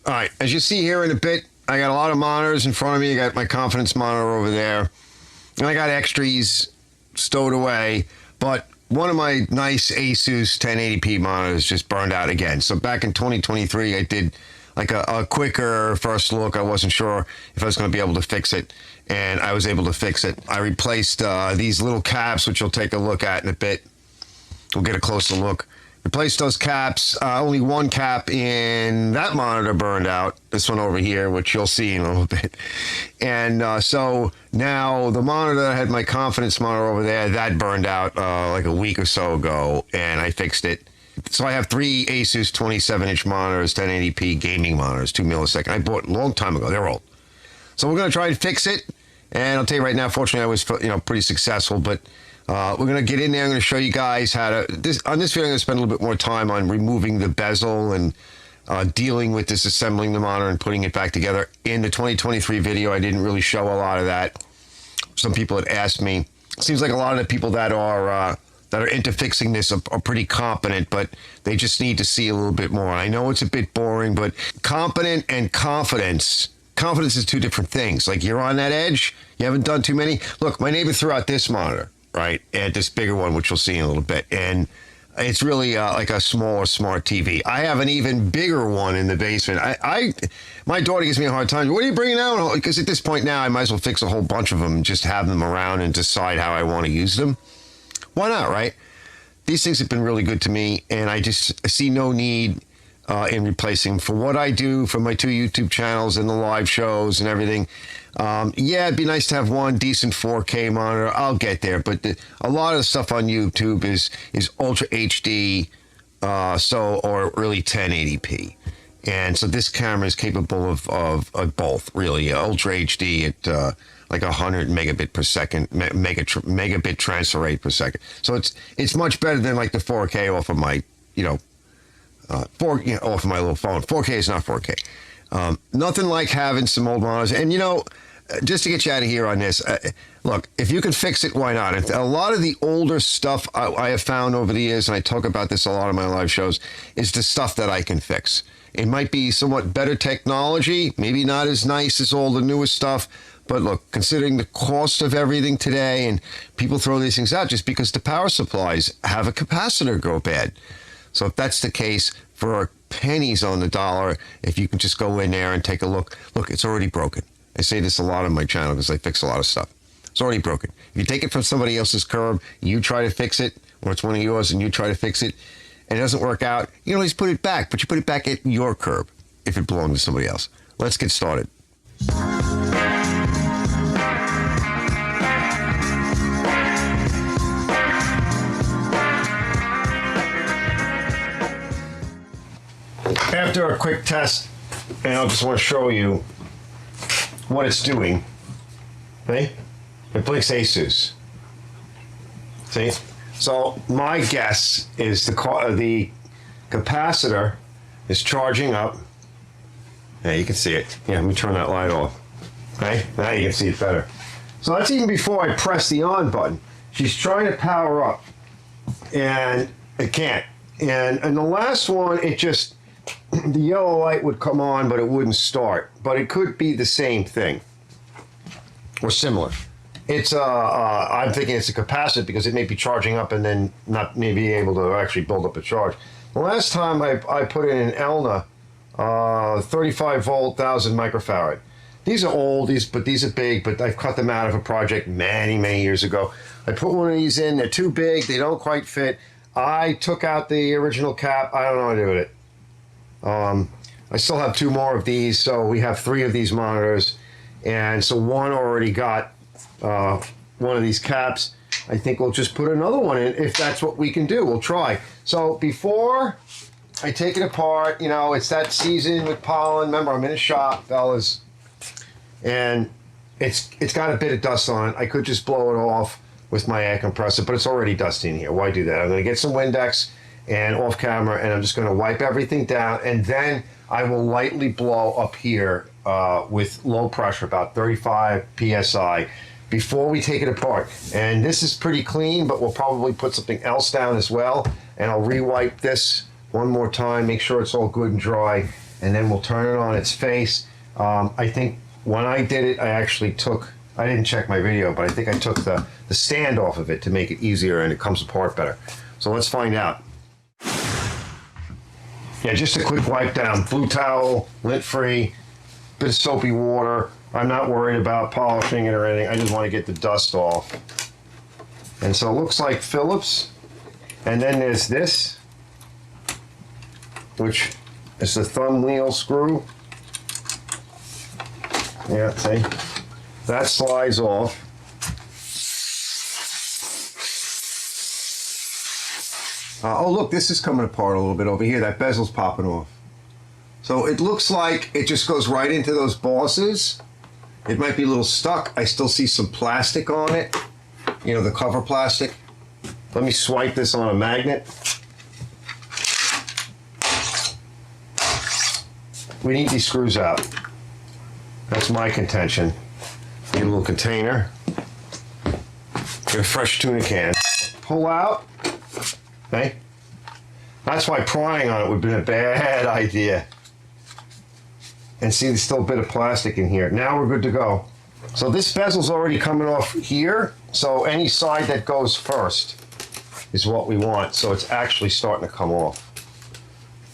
All right, as you see here in a bit, I got a lot of monitors in front of me. I got my confidence monitor over there, and I got extras stowed away, but one of my nice Asus 1080p monitors just burned out again. So back in 2023, I did like a quicker first look. I wasn't sure if I was going to be able to fix it, and I was able to fix it. I replaced these little caps, which you'll take a look at in a bit. We'll get a closer look. Replaced those caps. Only one cap in that monitor burned out. This one over here, which you'll see in a little bit. And so now the monitor that had my confidence monitor over there, that burned out like a week or so ago, and I fixed it. So I have three Asus 27-inch monitors, 1080p gaming monitors, 2 millisecond. I bought a long time ago. They're old. So we're going to try and fix it. And I'll tell you right now, fortunately, I was pretty successful, but we're going to get in there. I'm going to show you guys how to, on this video, I'm going to spend a little bit more time on removing the bezel and dealing with disassembling the monitor and putting it back together. In the 2023 video, I didn't really show a lot of that. Some people had asked me. It seems like a lot of the people that are into fixing this are pretty competent, but they just need to see a little bit more. I know it's a bit boring, but competent and confidence is two different things. Like, you're on that edge, you haven't done too many. Look, my neighbor threw out this monitor, right? And this bigger one, which you'll see in a little bit. And it's really like a smaller smart TV. I have an even bigger one in the basement. My daughter gives me a hard time. What are you bringing out? Because at this point now, I might as well fix a whole bunch of them and just have them around and decide how I want to use them. Why not, right? These things have been really good to me, and I see no need in replacing for what I do for my 2 YouTube channels and the live shows and everything. Yeah, it'd be nice to have one decent 4K monitor. I'll get there, but a lot of the stuff on YouTube is Ultra HD, or really 1080p. And so this camera is capable of both, really. Ultra HD at like 100 megabit per second, megabit transfer rate per second. So it's much better than like the 4K off of my, off of my little phone. 4K is not 4K. Nothing like having some old monitors. And just to get you out of here on this, look, if you can fix it, why not? If a lot of the older stuff I have found over the years, and I talk about this a lot in my live shows, is the stuff that I can fix. It might be somewhat better technology, maybe not as nice as all the newest stuff, but look, considering the cost of everything today, and people throw these things out just because the power supplies have a capacitor go bad. So if that's the case, for pennies on the dollar, if you can just go in there and take a look, it's already broken. I say this a lot on my channel because I fix a lot of stuff. It's already broken. If you take it from somebody else's curb, you try to fix it, or it's one of yours and you try to fix it, and it doesn't work out, you can always put it back, but you put it back at your curb if it belonged to somebody else. Let's get started. After a quick test, and I just want to show you what it's doing. See? It blinks Asus. See? So my guess is the capacitor is charging up. Yeah, you can see it. Yeah, let me turn that light off. Okay, now you can see it better. So that's even before I press the on button. She's trying to power up, and it can't. And the last one, it just, the yellow light would come on, but it wouldn't start. But it could be the same thing or similar. It's I'm thinking it's a capacitor because it may be charging up and then not maybe able to actually build up a charge. The last time I put in an Elna 35 volt 1000 microfarad. These are old, but these are big, but I've cut them out of a project many years ago. I put one of these in, they're too big, they don't quite fit. I took out the original cap, I don't know what to do with it. I still have 2 more of these, so we have 3 of these monitors, and so one already got one of these caps. I think we'll just put another one in if that's what we can do. We'll try. So before I take it apart, it's that season with pollen. Remember, I'm in a shop, fellas, and it's got a bit of dust on it. I could just blow it off with my air compressor, but it's already dusty in here. Why do that? I'm going to get some Windex and off camera, and I'm just going to wipe everything down, and then I will lightly blow up here with low pressure, about 35 psi, before we take it apart. And this is pretty clean, but we'll probably put something else down as well, and I'll re-wipe this one more time, make sure it's all good and dry, and then we'll turn it on its face. I think when I did it, I didn't check my video, but I think I took the stand off of it to make it easier and it comes apart better. So let's find out. Yeah, just a quick wipe down. Blue towel, lint free, bit of soapy water. I'm not worried about polishing it or anything. I just want to get the dust off. And so it looks like Phillips. And then there's this, which is the thumb wheel screw. Yeah, see? That slides off. Oh, look, this is coming apart a little bit over here. That bezel's popping off. So it looks like it just goes right into those bosses. It might be a little stuck. I still see some plastic on it. You know, the cover plastic. Let me swipe this on a magnet. We need these screws out. That's my contention. Get a little container. Get a fresh tuna can. Pull out. Okay? That's why prying on it would have been a bad idea. And see, there's still a bit of plastic in here. Now we're good to go. So this bezel's already coming off here. So any side that goes first is what we want. So it's actually starting to come off.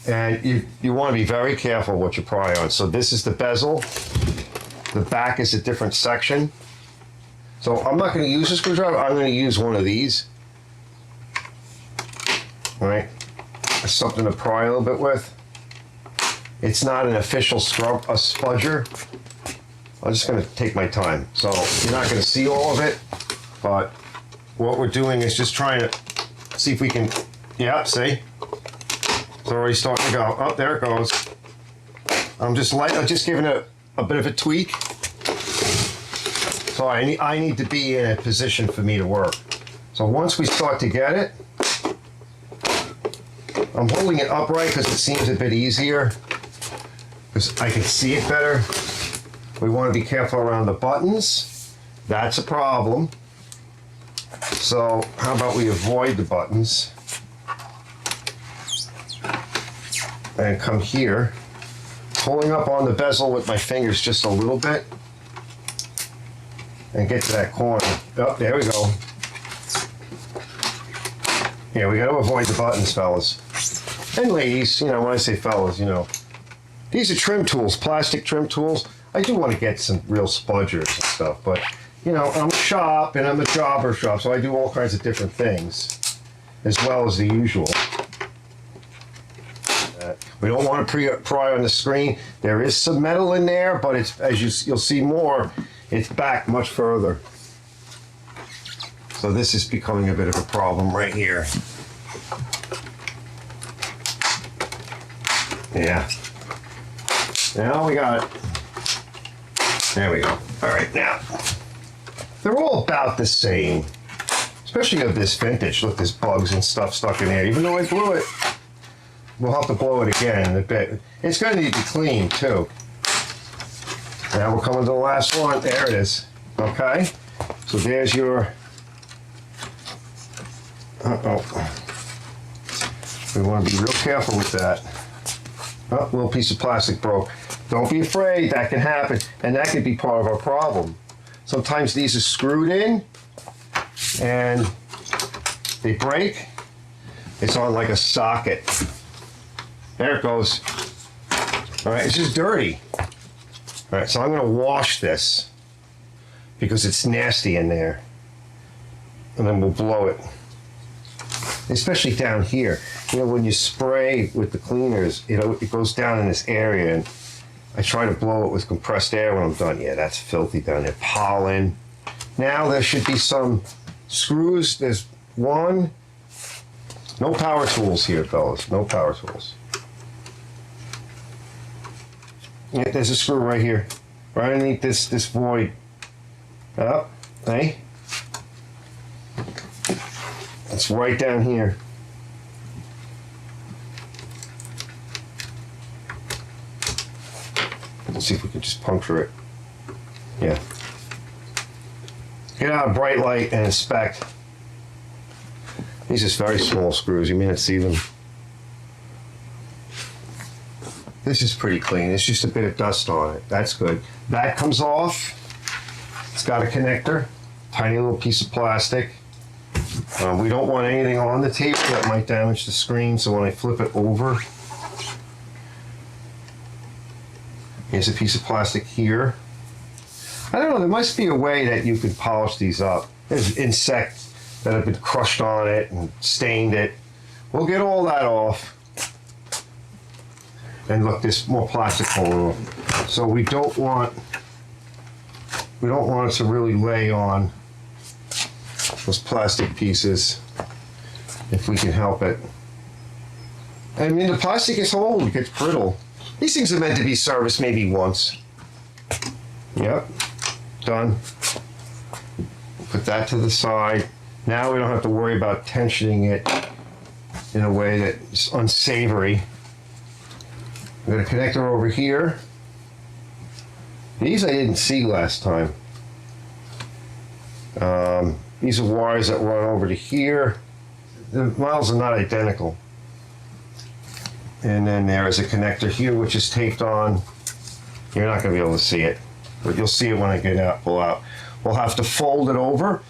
And you want to be very careful what you pry on. So this is the bezel. The back is a different section. So I'm not going to use a screwdriver. I'm going to use one of these. All right. Something to pry a little bit with. It's not an official a spudger. I'm just going to take my time. So you're not going to see all of it, but what we're doing is just trying to see if we can, yeah, see? It's already starting to go. Oh, there it goes. I'm just giving it a bit of a tweak. So I need to be in a position for me to work. So once we start to get it, I'm holding it upright because it seems a bit easier, because I can see it better. We want to be careful around the buttons. That's a problem. So how about we avoid the buttons and come here, pulling up on the bezel with my fingers just a little bit and get to that corner. Oh, there we go. Yeah, we got to avoid the buttons, fellas. And ladies, you know, when I say fellas, you know, these are trim tools, plastic trim tools. I do want to get some real spudgers and stuff, but, you know, I'm a shop and I'm a jobber shop, so I do all kinds of different things, as well as the usual. We don't want to pry on the screen. There is some metal in there, but it's, as you'll see more, it's back much further. So this is becoming a bit of a problem right here. Yeah. Now we got it. There we go. All right, now. They're all about the same. Especially of this vintage. Look, there's bugs and stuff stuck in there. Even though I blew it, we'll have to blow it again in a bit. It's going to need to be cleaned, too. Now we're coming to the last one. There it is. Okay? So there's your... Uh-oh. We want to be real careful with that. Oh, a little piece of plastic broke. Don't be afraid, that can happen. And that could be part of our problem. Sometimes these are screwed in and they break. It's on like a socket. There it goes. All right, it's just dirty. All right, so I'm gonna wash this because it's nasty in there. And then we'll blow it. Especially down here. You know, when you spray with the cleaners, it goes down in this area, and I try to blow it with compressed air when I'm done. Yeah, that's filthy down there. Pollen. Now there should be some screws. There's one. No power tools here, fellas. No power tools. Yeah, there's a screw right here. Right underneath this void. Up. Hey? It's right down here. Let's see if we can just puncture it. Yeah. Get out a bright light and inspect. These are very small screws. You may not see them. This is pretty clean. It's just a bit of dust on it. That's good. That comes off. It's got a connector, tiny little piece of plastic. We don't want anything on the tape that might damage the screen, so when I flip it over, here's a piece of plastic here. I don't know, there must be a way that you could polish these up. There's insects that have been crushed on it and stained it. We'll get all that off. And look, there's more plastic falling off. So we don't want it to really lay on those plastic pieces if we can help it. I mean, the plastic is old, it gets brittle. These things are meant to be serviced maybe once. Yep, done. Put that to the side. Now we don't have to worry about tensioning it in a way that's unsavory. I'm going to connect her over here. These I didn't see last time. These are wires that run over to here. The models are not identical. And then there is a connector here which is taped on. You're not going to be able to see it, but you'll see it when I get out, pull out. We'll have to fold it over.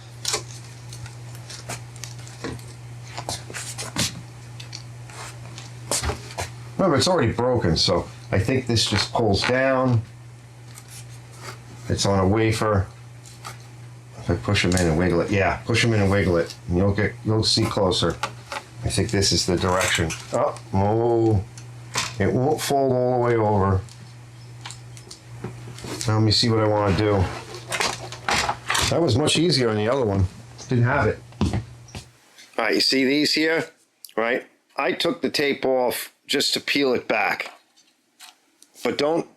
Remember, it's already broken, so I think this just pulls down. It's on a wafer. If I push them in and wiggle it, yeah, push them in and wiggle it, and you'll see closer. I think this is the direction. Oh, it won't fold all the way over. Now let me see what I want to do. That was much easier on the other one. Didn't have it. All right, you see these here, right? I took the tape off just to peel it back, but don't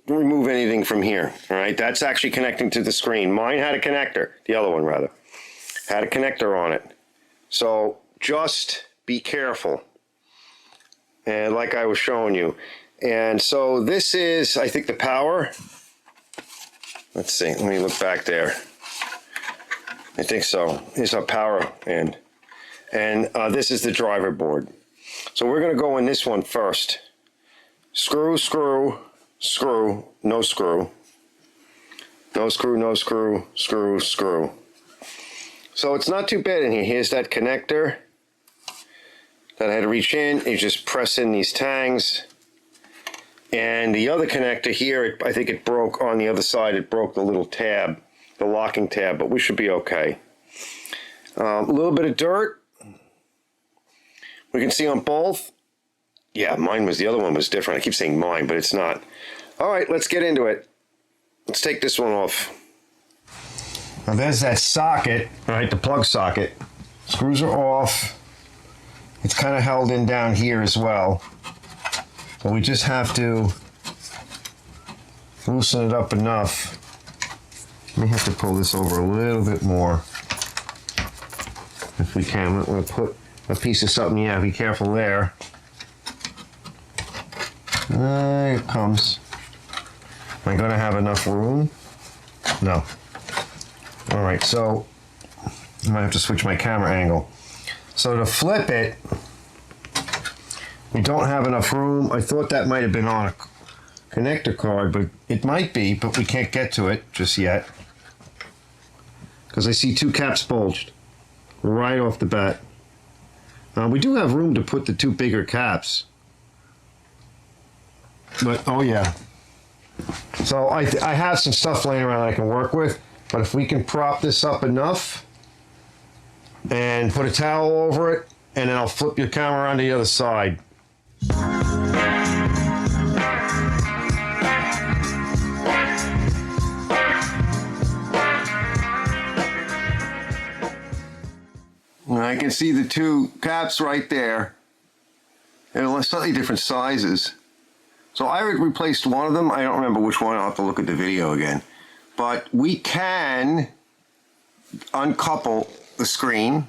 remove anything from here. All right, that's actually connecting to the screen. Mine had a connector, the other one rather, had a connector on it. So just be careful. And like I was showing you. And so this is, I think, the power. Let's see, let me look back there. I think so. Here's our power end. And this is the driver board. So we're going to go in this one first. Screw, screw, screw, no screw. No screw, no screw, screw, screw. So it's not too bad in here. Here's that connector that I had to reach in. You just press in these tangs. And the other connector here, I think it broke on the other side. It broke the little tab, the locking tab, but we should be okay. A little bit of dirt. We can see on both. Yeah, mine was, the other one was different. I keep saying mine, but it's not. All right, let's get into it. Let's take this one off. Now there's that socket, right, the plug socket. Screws are off. It's kind of held in down here as well. So we just have to loosen it up enough. We have to pull this over a little bit more if we can. We're going to put a piece of something, yeah, be careful there. There it comes. Am I going to have enough room? No. All right, so I might have to switch my camera angle. So to flip it, we don't have enough room. I thought that might have been on a connector card, but it might be, but we can't get to it just yet. Because I see two caps bulged right off the bat. We do have room to put the two bigger caps. But, oh yeah. So I have some stuff laying around I can work with, but if we can prop this up enough and put a towel over it, and then I'll flip your camera on the other side. I can see the two caps right there. They're slightly different sizes. So I replaced one of them. I don't remember which one. I'll have to look at the video again. But we can uncouple the screen,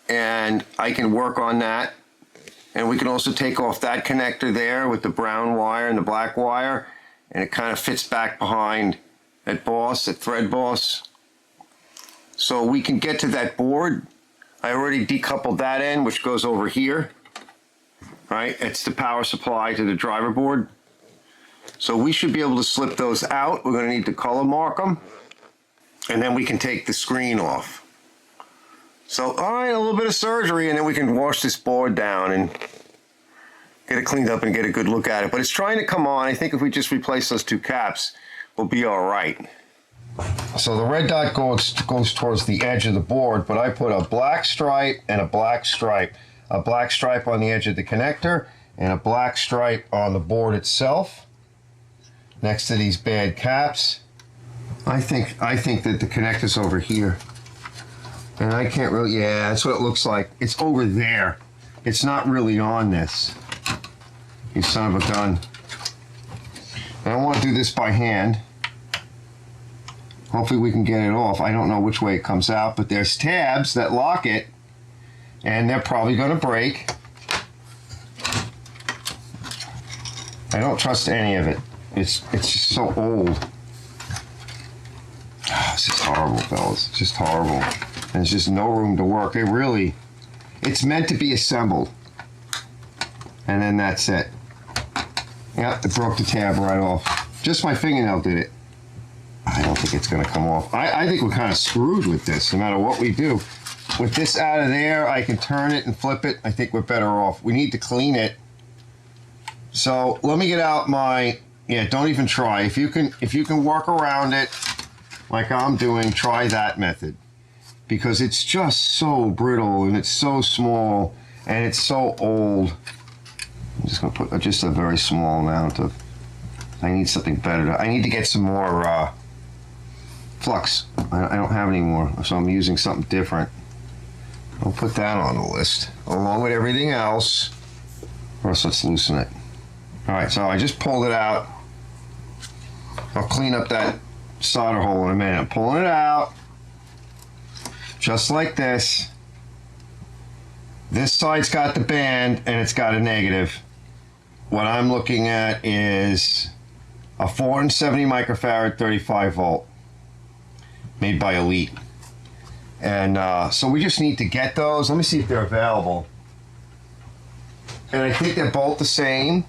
and I can work on that. And we can also take off that connector there with the brown wire and the black wire, and it kind of fits back behind that boss, that thread boss. So we can get to that board. I already decoupled that end, which goes over here. right? It's the power supply to the driver board. So we should be able to slip those out. We're going to need to color mark them. And then we can take the screen off. So, all right, a little bit of surgery, and then we can wash this board down and get it cleaned up and get a good look at it. But it's trying to come on. I think if we just replace those two caps, we'll be all right. So the red dot goes towards the edge of the board, but I put a black stripe and a black stripe. A black stripe on the edge of the connector and a black stripe on the board itself next to these bad caps. I think that the connector's over here. And I can't really, yeah, that's what it looks like. It's over there. It's not really on this. You son of a gun. And I want to do this by hand. Hopefully we can get it off. I don't know which way it comes out, but there's tabs that lock it, and they're probably going to break. I don't trust any of it. It's just so old. Oh, this is horrible, fellas. It's just horrible. And there's just no room to work. It's meant to be assembled. And then that's it. Yep, it broke the tab right off. Just my fingernail did it. I don't think it's going to come off. I think we're kind of screwed with this, no matter what we do. With this out of there, I can turn it and flip it. I think we're better off. We need to clean it. So let me get out my, yeah, don't even try. If you can work around it like I'm doing, try that method. Because it's just so brittle and it's so small and it's so old. I'm just going to put just a very small amount of, I need something better. I need to get some more flux. I don't have any more, so I'm using something different. I'll put that on the list along with everything else. First, let's loosen it. All right, so I just pulled it out. I'll clean up that solder hole in a minute. I'm pulling it out, just like this. This side's got the band and it's got a negative. What I'm looking at is a 470 microfarad 35 volt made by Elite. And so we just need to get those. Let me see if they're available. And I think they're both the same.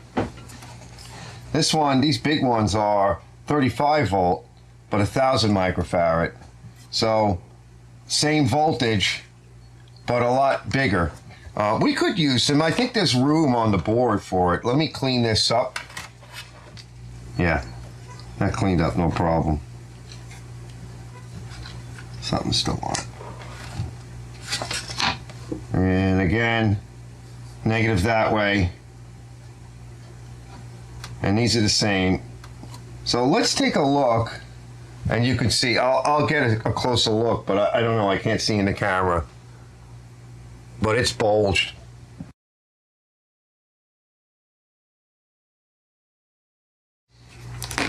This one, these big ones are 35 volt, but 1000 microfarad. So same voltage, but a lot bigger. We could use them. I think there's room on the board for it. Let me clean this up. Yeah, that cleaned up, no problem. Something's still on. And again, negative that way. And these are the same. So let's take a look, and you can see, I'll get a closer look, but I don't know, I can't see in the camera. But it's bulged.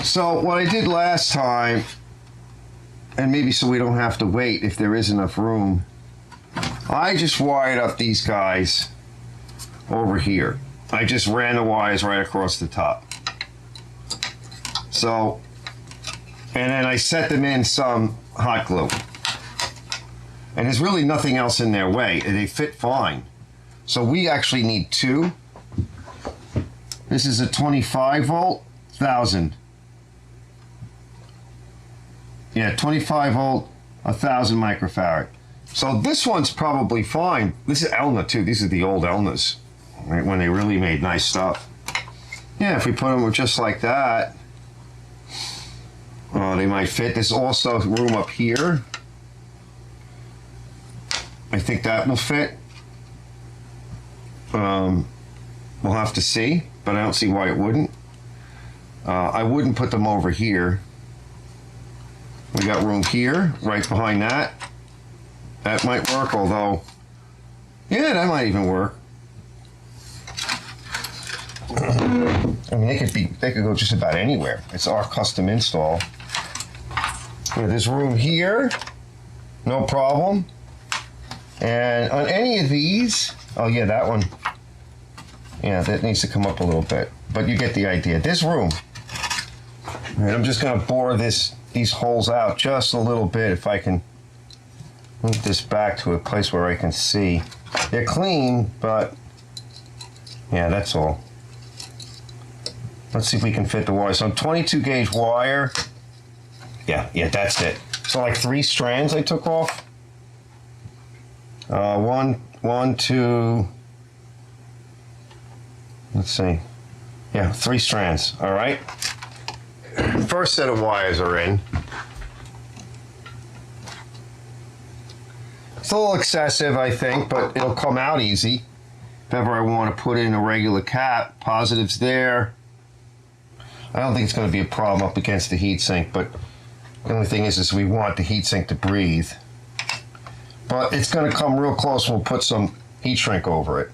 So what I did last time, and maybe so we don't have to wait if there is enough room, I just wired up these guys over here. I just ran the wires right across the top. So, and then I set them in some hot glue. And there's really nothing else in their way. They fit fine. So we actually need two. This is a 25 volt, 1000. Yeah, 25 volt, 1000 microfarad. So this one's probably fine. This is Elna too. These are the old Elnas, right, when they really made nice stuff. Yeah, if we put them just like that, they might fit. There's also room up here. I think that will fit. We'll have to see, but I don't see why it wouldn't. I wouldn't put them over here. We got room here, right behind that. That might work, although, yeah, that might even work. I mean, they could go just about anywhere. It's our custom install. Yeah, there's room here, no problem. And on any of these, oh yeah, that one, yeah, that needs to come up a little bit, but you get the idea. There's room. All right, I'm just gonna bore these holes out just a little bit if I can move this back to a place where I can see. They're clean, but Yeah, that's all. Let's see if we can fit the wire. So 22 gauge wire. Yeah, that's it. So like 3 strands I took off. One, two. Let's see. Yeah, 3 strands. All right. First set of wires are in. It's a little excessive, I think, but it'll come out easy. If ever I want to put in a regular cap, positives there. I don't think it's going to be a problem up against the heatsink, but the only thing is we want the heatsink to breathe. But it's going to come real close when we'll put some heat shrink over it.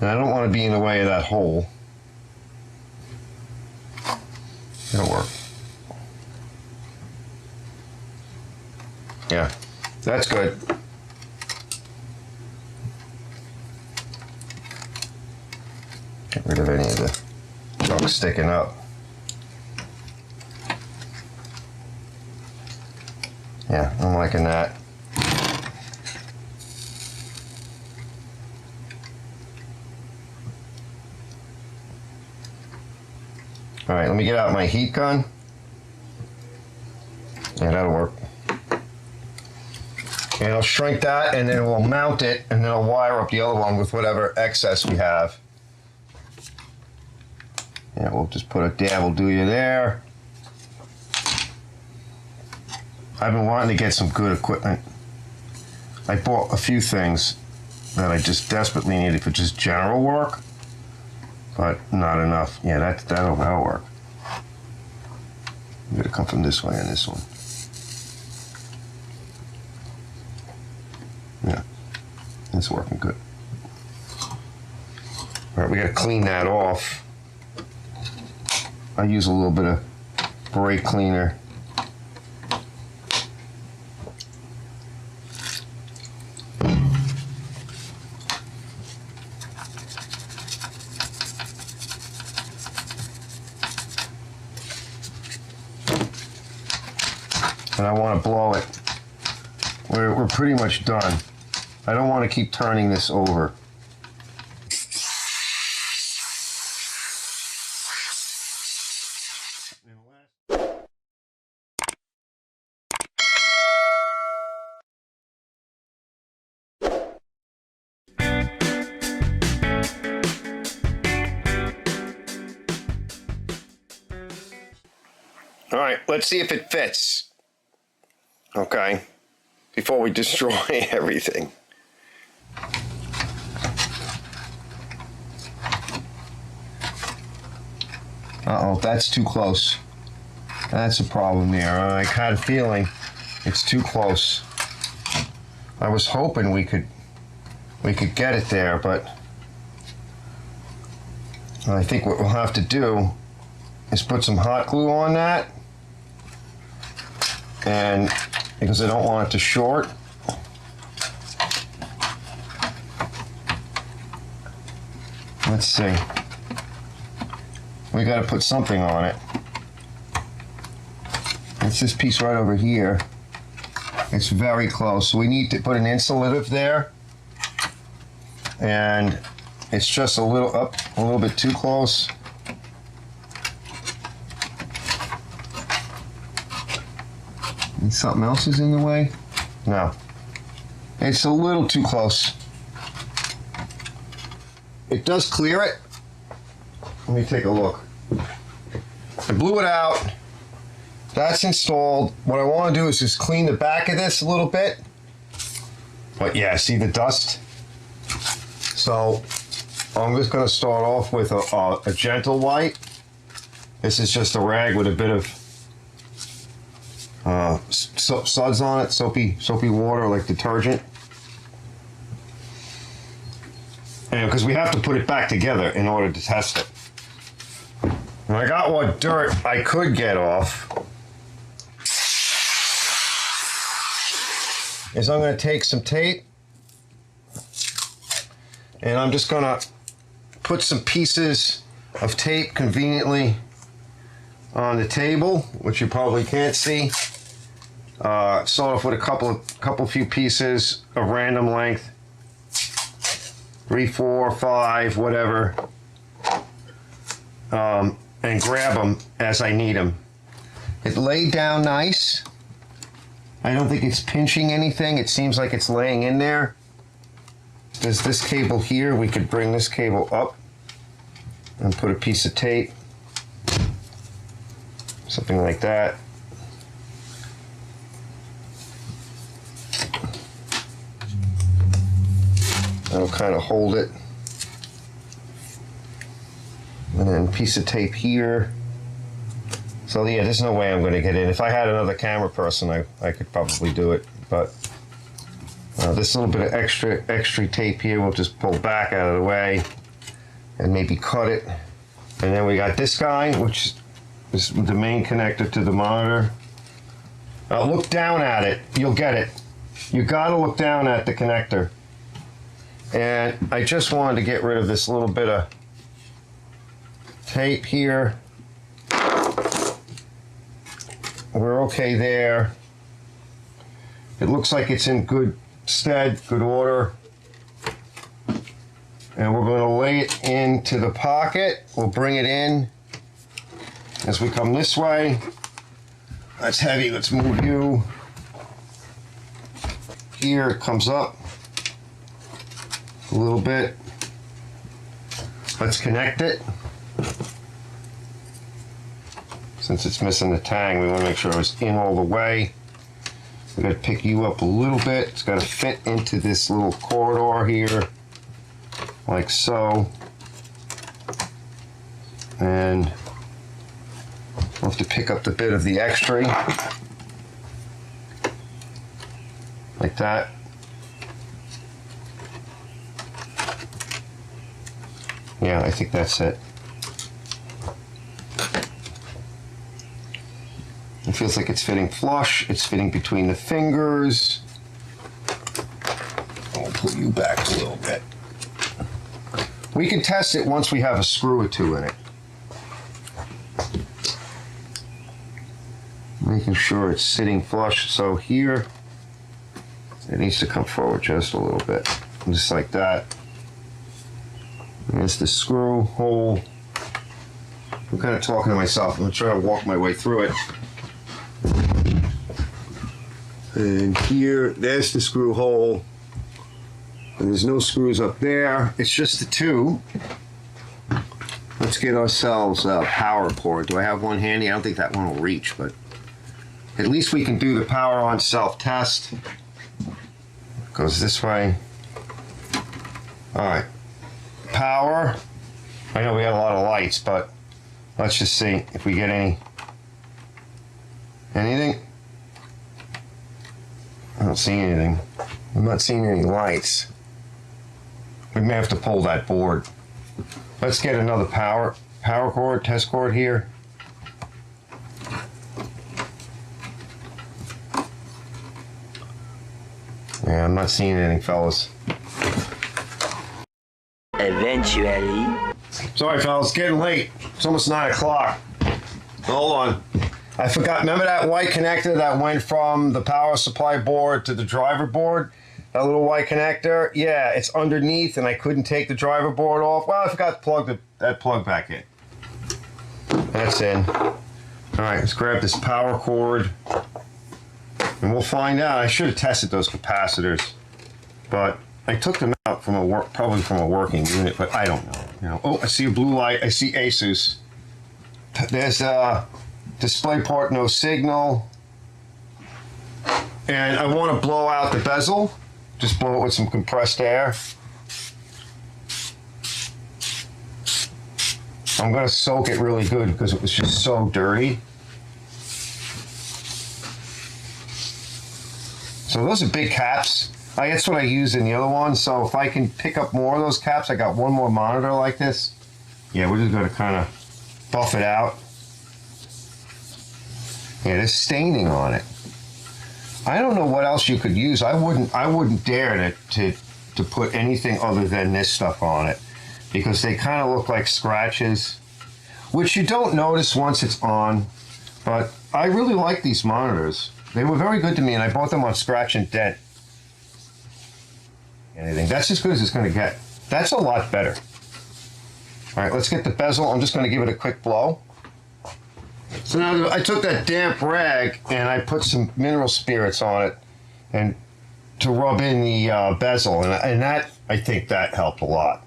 And I don't want to be in the way of that hole. It'll work. Yeah, that's good. Get rid of any of the junk sticking up. Yeah, I'm liking that. All right, let me get out my heat gun. Yeah, that'll work. And I'll shrink that, and then we'll mount it, and then I'll wire up the other one with whatever excess we have. Yeah, we'll just put a dab will do you there. I've been wanting to get some good equipment. I bought a few things that I just desperately needed for just general work, but not enough. Yeah, that'll work. I'm gonna come from this way on this one. Yeah, it's working good. All right, we gotta clean that off. I use a little bit of brake cleaner. And I want to blow it. We're pretty much done. I don't want to keep turning this over. All right, let's see if it fits. Okay, before we destroy everything. Uh-oh, that's too close. That's a problem there. I had a feeling it's too close. I was hoping we could get it there, but I think what we'll have to do is put some hot glue on that, and because I don't want it to short. Let's see. We got to put something on it. It's this piece right over here. It's very close. So we need to put an insulative there, and it's just a little bit too close. And something else is in the way? No. It's a little too close. It does clear it. Let me take a look. I blew it out. That's installed. What I want to do is just clean the back of this a little bit. But yeah, see the dust? So I'm just going to start off with a gentle wipe. This is just a rag with a bit of suds on it, soapy water like detergent. And because we have to put it back together in order to test it. And I got what dirt I could get off. Is I'm going to take some tape, and I'm just going to put some pieces of tape conveniently on the table, which you probably can't see. Start off with a few pieces of random length. 3, 4, 5, whatever, and grab them as I need them. It laid down nice. I don't think it's pinching anything. It seems like it's laying in there. There's this cable here. We could bring this cable up and put a piece of tape, something like that. That'll kind of hold it. And then a piece of tape here. So yeah, there's no way I'm going to get in. If I had another camera person, I could probably do it. But this little bit of extra tape here, we'll just pull back out of the way and maybe cut it. And then we got this guy, which is the main connector to the monitor. Look down at it. You'll get it. You got to look down at the connector. And I just wanted to get rid of this little bit of tape here. We're okay there. It looks like it's in good stead, good order. And we're going to lay it into the pocket. We'll bring it in as we come this way. That's heavy. Let's move you. Here it comes up a little bit. Let's connect it. Since it's missing the tang, we want to make sure it's in all the way. We got to pick you up a little bit. It's got to fit into this little corridor here, like so. And we'll have to pick up the bit of the extra, like that. Yeah, I think that's it. It feels like it's fitting flush. It's fitting between the fingers. I'll pull you back a little bit. We can test it once we have a screw or two in it. Making sure it's sitting flush. So here, it needs to come forward just a little bit. Just like that. There's the screw hole. I'm kind of talking to myself. I'm going to try to walk my way through it. And here, there's the screw hole. And there's no screws up there. It's just the two. Let's get ourselves a power cord. Do I have one handy? I don't think that one will reach, but at least we can do the power on self-test. Goes this way. All right. Power. I know we have a lot of lights, but let's just see if we get anything. I don't see anything. I'm not seeing any lights. We may have to pull that board. Let's get another power cord, test cord here. Yeah, I'm not seeing anything, fellas. Eventually. Sorry, fellas, it's getting late. It's almost 9 o'clock. Hold on. I forgot, remember that white connector that went from the power supply board to the driver board? That little white connector? Yeah, it's underneath and I couldn't take the driver board off. Well, I forgot to plug that plug back in. That's in. All right, let's grab this power cord and we'll find out. I should have tested those capacitors, but I took them out from probably from a working unit, but I don't know. You know. Oh, I see a blue light. I see Asus. There's a display port, no signal. And I want to blow out the bezel. Just blow it with some compressed air. I'm going to soak it really good because it was just so dirty. So those are big caps. That's what I use in the other one. So if I can pick up more of those caps, I got one more monitor like this. Yeah, we're just going to kind of buff it out. Yeah, there's staining on it. I don't know what else you could use. I wouldn't dare to put anything other than this stuff on it because they kind of look like scratches, which you don't notice once it's on. But I really like these monitors. They were very good to me, and I bought them on scratch and dent. Anything. That's as good as it's going to get. That's a lot better. All right, let's get the bezel. I'm just going to give it a quick blow. So now I took that damp rag and I put some mineral spirits on it and to rub in the bezel, and that, I think that helped a lot.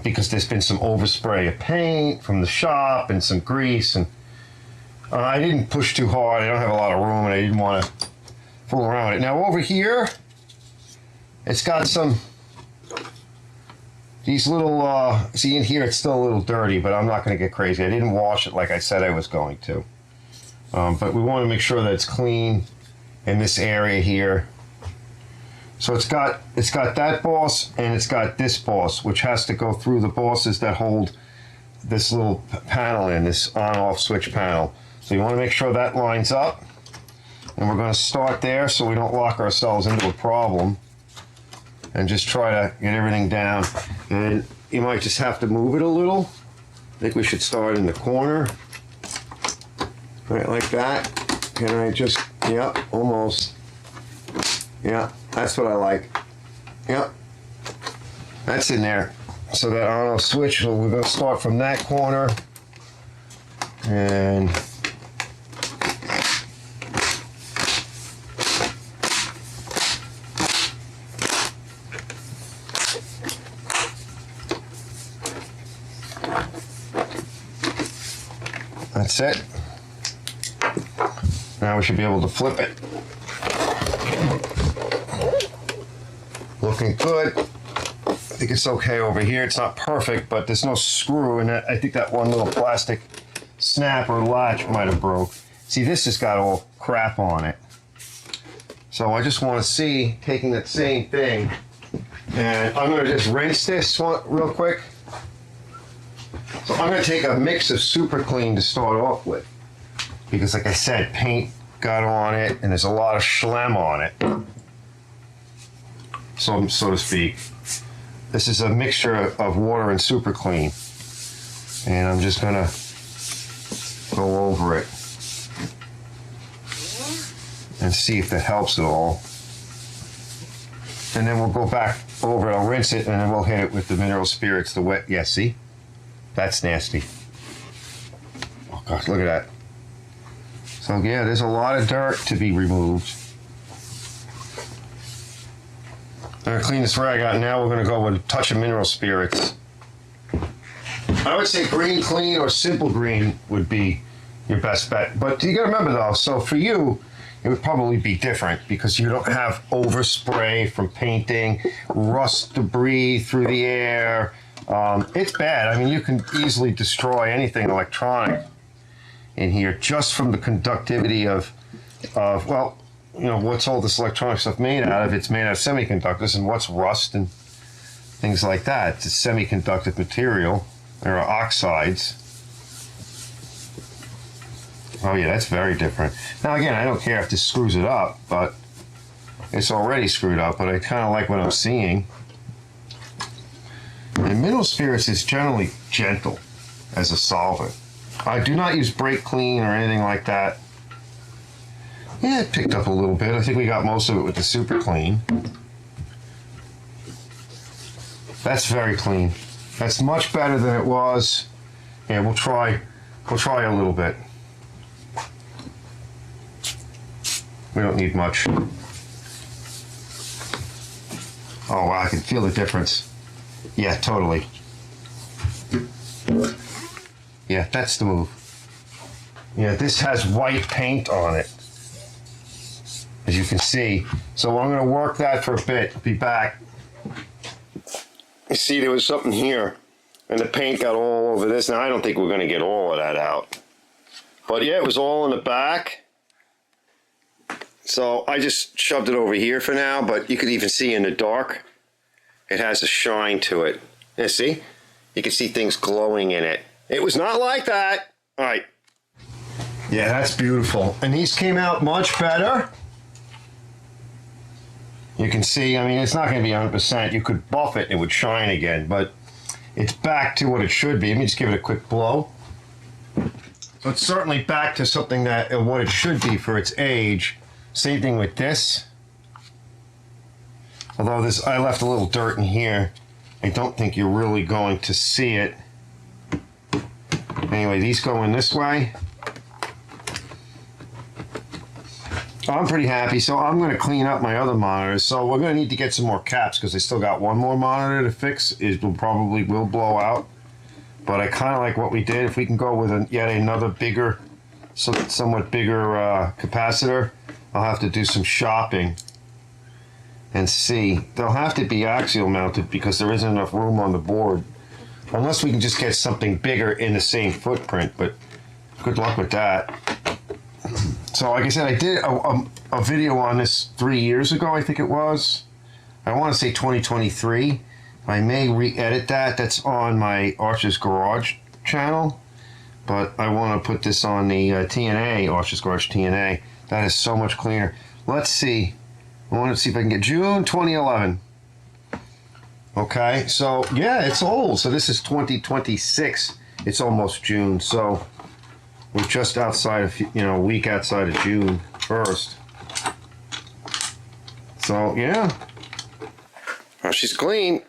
Because there's been some overspray of paint from the shop and some grease, and I didn't push too hard. I don't have a lot of room and I didn't want to fool around with it. Now over here, it's got some, these little, see in here it's still a little dirty, but I'm not going to get crazy. I didn't wash it like I said I was going to. But we want to make sure that it's clean in this area here. So it's got that boss and it's got this boss, which has to go through the bosses that hold this little panel in, this on-off switch panel. So you want to make sure that lines up. And we're going to start there so we don't lock ourselves into a problem. And just try to get everything down. And you might just have to move it a little. I think we should start in the corner. Right, like that. Can I just, yep, almost. Yeah, that's what I like. Yep, that's in there. So that on-off switch, so we're going to start from that corner. And that's it. Now we should be able to flip it. Looking good. I think it's okay over here. It's not perfect, but there's no screw in it. I think that one little plastic snap or latch might have broke. See, this has got all crap on it. So I just want to see, taking that same thing, and I'm going to just rinse this one real quick. So I'm going to take a mix of Super Clean to start off with, because like I said, paint got on it and there's a lot of schlem on it, so to speak. This is a mixture of water and Super Clean, and I'm just going to go over it and see if that helps at all. And then we'll go back over it, I'll rinse it, and then we'll hit it with the mineral spirits, the wet, yeah, see? That's nasty. Oh gosh, look at that. So yeah, there's a lot of dirt to be removed. I'm gonna clean this rag out, and now we're gonna go with a touch of mineral spirits. I would say green clean or simple green would be your best bet. But you gotta remember though, so for you, it would probably be different because you don't have overspray from painting, rust debris through the air. It's bad. I mean, you can easily destroy anything electronic in here just from the conductivity of well, you know, what's all this electronic stuff made out of? It's made out of semiconductors, and what's rust and things like that? It's a semiconductor material. There are oxides. Oh yeah, that's very different. Now again, I don't care if this screws it up, but it's already screwed up, but I kind of like what I'm seeing. And mineral spirits is generally gentle as a solvent. I do not use brake clean or anything like that. Yeah, it picked up a little bit. I think we got most of it with the Super Clean. That's very clean. That's much better than it was. Yeah, we'll try a little bit. We don't need much. Oh wow, I can feel the difference. Yeah, totally. Yeah, that's the move. Yeah, this has white paint on it, as you can see. So I'm going to work that for a bit. I'll be back. You see, there was something here, and the paint got all over this. Now, I don't think we're going to get all of that out. But yeah, it was all in the back. So I just shoved it over here for now, but you could even see in the dark, it has a shine to it. Yeah, see? You can see things glowing in it. It was not like that. All right. Yeah, that's beautiful. And these came out much better. You can see, I mean, it's not going to be 100%. You could buff it and it would shine again, but it's back to what it should be. Let me just give it a quick blow. So it's certainly back to something that what it should be for its age. Same thing with this. Although this, I left a little dirt in here. I don't think you're really going to see it. Anyway, these go in this way. I'm pretty happy, so I'm going to clean up my other monitors. So we're going to need to get some more caps because I still got one more monitor to fix. It will probably blow out, but I kind of like what we did. If we can go with yet another bigger, somewhat bigger capacitor, I'll have to do some shopping and see. They'll have to be axial mounted because there isn't enough room on the board, unless we can just get something bigger in the same footprint. But good luck with that. So like I said, I did a video on this 3 years ago, I think it was. I want to say 2023. I may re-edit that. That's on my Archer's Garage channel. But I want to put this on the T&A, Archer's Garage T&A. That is so much cleaner. Let's see. I want to see if I can get June 2011. Okay, so yeah, it's old. So this is 2026. It's almost June. So we're just outside of, a week outside of June 1st. So, yeah. Well, she's clean.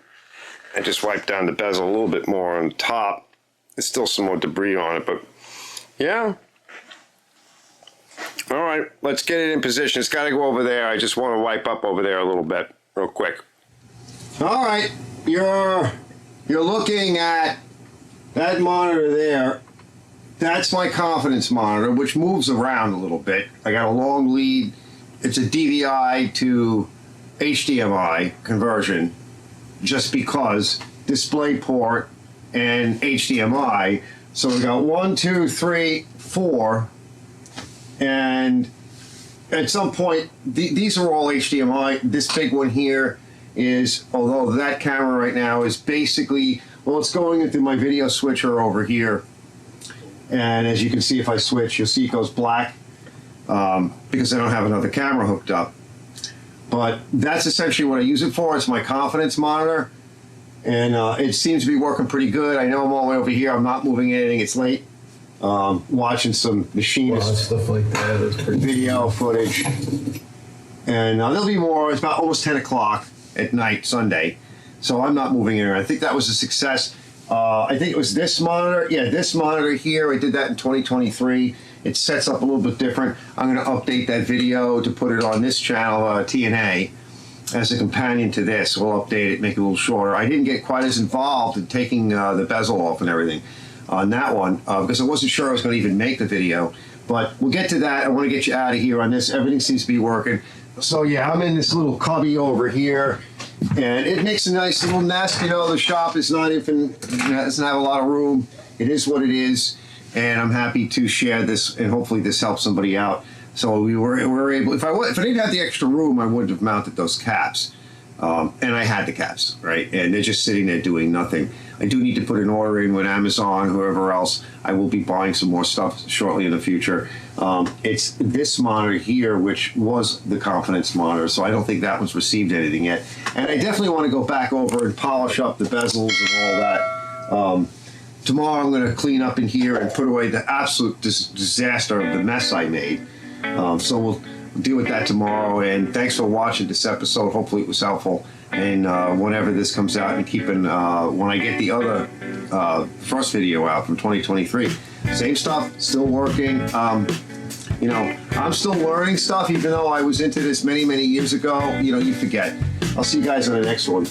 I just wiped down the bezel a little bit more on top. There's still some more debris on it, but yeah. All right, let's get it in position. It's got to go over there. I just want to wipe up over there a little bit real quick. All right, you're looking at that monitor there. That's my confidence monitor, which moves around a little bit. I got a long lead. It's a DVI to HDMI conversion, just because display port and HDMI. So we got 1, 2, 3, 4, and at some point these are all HDMI. This big one here is, although that camera right now is basically, well, it's going into my video switcher over here. And as you can see, if I switch, you'll see it goes black because I don't have another camera hooked up. But that's essentially what I use it for. It's my confidence monitor. And it seems to be working pretty good. I know I'm all the way over here. I'm not moving anything. It's late. Watching some machinist stuff like that. That's pretty video footage. And there'll be more. It's about almost 10 o'clock at night, Sunday. So I'm not moving anywhere. I think that was a success. I think it was this monitor. Yeah, this monitor here. I did that in 2023. It sets up a little bit different. I'm going to update that video to put it on this channel, T&A, as a companion to this. We'll update it, make it a little shorter. I didn't get quite as involved in taking the bezel off and everything on that one because I wasn't sure I was going to even make the video. But we'll get to that. I want to get you out of here on this. Everything seems to be working. So yeah, I'm in this little cubby over here. And it makes a nice little nest. The shop is not even, doesn't have a lot of room. It is what it is. And I'm happy to share this, and hopefully this helps somebody out. So we were able, if I didn't have the extra room, I wouldn't have mounted those caps. And I had the caps, right? And they're just sitting there doing nothing. I do need to put an order in with Amazon, whoever else. I will be buying some more stuff shortly in the future. It's this monitor here, which was the confidence monitor, so I don't think that one's received anything yet. And I definitely want to go back over and polish up the bezels and all that. Tomorrow I'm going to clean up in here and put away the absolute disaster of the mess I made. So we'll deal with that tomorrow. And thanks for watching this episode. Hopefully it was helpful. And whenever this comes out, and keeping when I get the other first video out from 2023, same stuff, still working. I'm still learning stuff, even though I was into this many years ago. You forget. I'll see you guys on the next one.